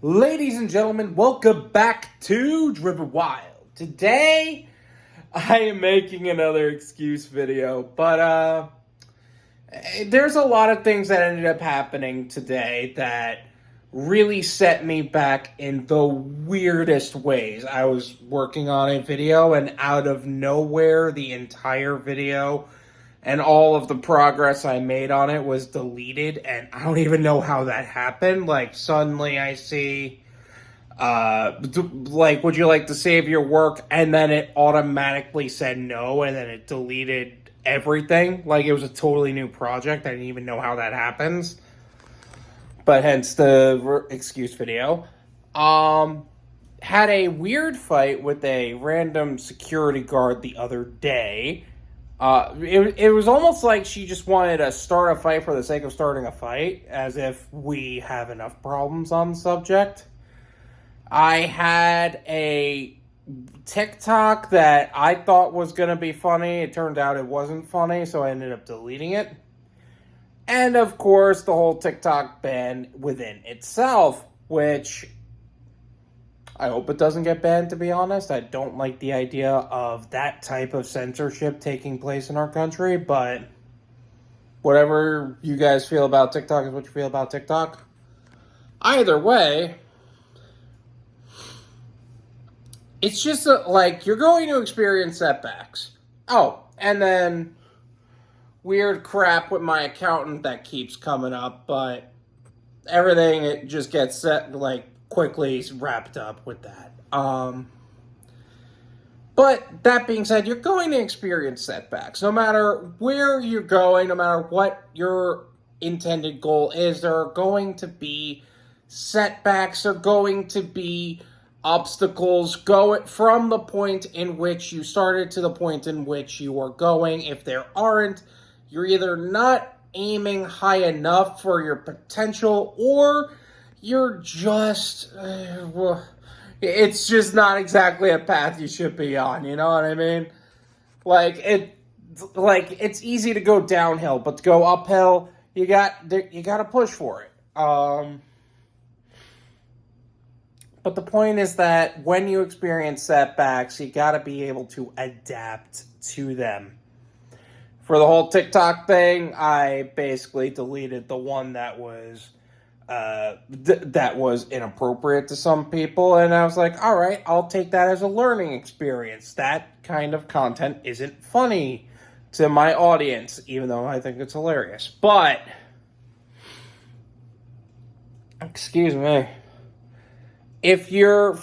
Ladies and gentlemen, welcome back to Driven Wild. Today, I am making another excuse video, but there's a lot of things that ended up happening today that really set me back in the weirdest ways. I was working on a video, and out of nowhere, the entire video and all of the progress I made on it was deleted, and I don't even know how that happened. Like, suddenly I see, would you like to save your work? And then it automatically said no, and then it deleted everything. Like, it was a totally new project. I didn't even know how that happens. But hence the excuse video. Had a weird fight with a random security guard the other day. It was almost like she just wanted to start a fight for the sake of starting a fight, as if we have enough problems on the subject. I had a TikTok that I thought was going to be funny. It turned out it wasn't funny, so I ended up deleting it. And, of course, the whole TikTok ban within itself, which I hope it doesn't get banned, to be honest. I don't like the idea of that type of censorship taking place in our country, but whatever you guys feel about TikTok is what you feel about TikTok. Either way, it's just like you're going to experience setbacks. Oh, and then weird crap with my accountant that keeps coming up, but everything, it just gets set, like, quickly wrapped up with that. But that being said, you're going to experience setbacks. No matter where you're going, no matter what your intended goal is, there are going to be setbacks, there are going to be obstacles going from the point in which you started to the point in which you are going. If there aren't, you're either not aiming high enough for your potential, or you're just, it's just not exactly a path you should be on, you know what I mean? It's easy to go downhill, but to go uphill, you got to push for it. But the point is that when you experience setbacks, you got to be able to adapt to them. For the whole TikTok thing, I basically deleted the one that was that was inappropriate to some people, and I was like, all right, I'll take that as a learning experience. That kind of content isn't funny to my audience, even though I think it's hilarious. But, excuse me, if you're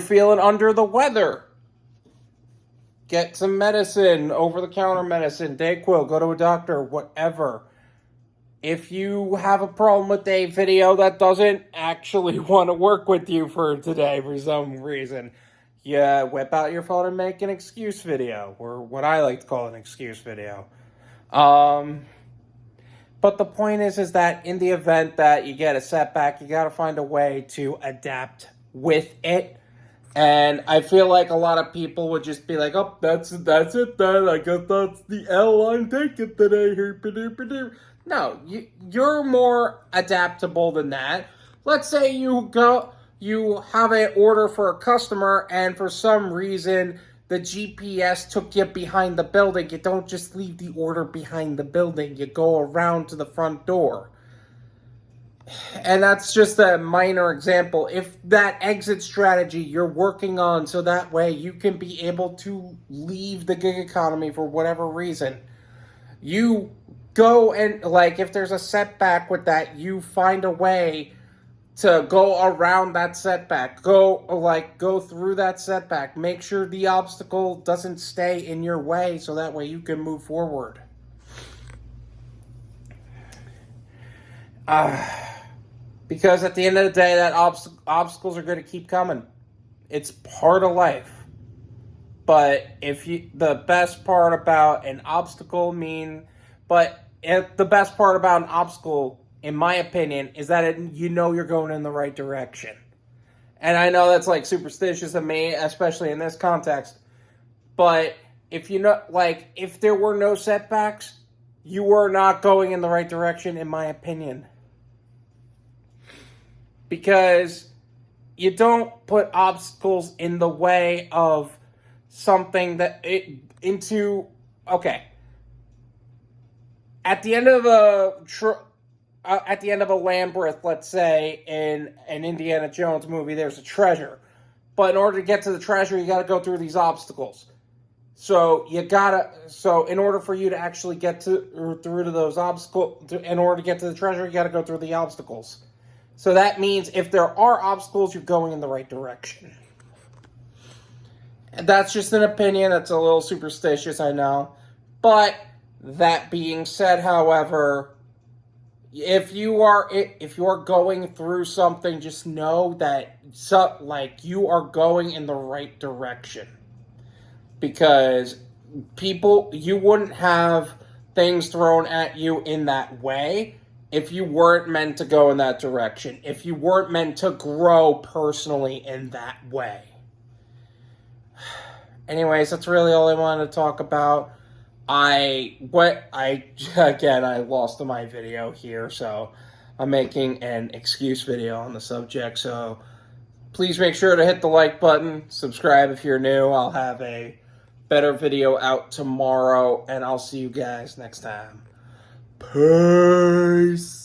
feeling under the weather, get some medicine, over-the-counter medicine, Dayquil, go to a doctor, whatever. If you have a problem with a video that doesn't actually want to work with you for today for some reason, you whip out your phone and make an excuse video, or what I like to call an excuse video. But the point is that in the event that you get a setback, you got to find a way to adapt with it. And I feel like a lot of people would just be like, oh, that's it then. I guess that's the L I'm taking today. No, you're more adaptable than that. Let's say you have an order for a customer, and for some reason the GPS took you behind the building. You don't just leave the order behind the building. You go around to the front door. And that's just a minor example. If that exit strategy you're working on, so that way you can be able to leave the gig economy for whatever reason, you go and, like, if there's a setback with that, you find a way to go around that setback. Go through that setback. Make sure the obstacle doesn't stay in your way, so that way you can move forward. Because at the end of the day, that obstacles are going to keep coming. It's part of life. But the best part about an obstacle, in my opinion, is that you're going in the right direction. And I know that's like superstitious of me, especially in this context. But if there were no setbacks, you were not going in the right direction, in my opinion. because you don't put obstacles in the way of something that okay. At the end of a labyrinth, let's say in an Indiana Jones movie, there's a treasure, but in order to get to the treasure, you got to go through these obstacles. So in order for you to actually get through to those obstacles, in order to get to the treasure, you got to go through the obstacles. So that means if there are obstacles, you're going in the right direction. And that's just an opinion. That's a little superstitious, I know. But that being said, however, if you are going through something, just know that you are going in the right direction. Because you wouldn't have things thrown at you in that way if you weren't meant to go in that direction. If you weren't meant to grow personally in that way. Anyways, that's really all I wanted to talk about. I lost my video here, so I'm making an excuse video on the subject. So please make sure to hit the like button, subscribe if you're new. I'll have a better video out tomorrow, and I'll see you guys next time. Peace.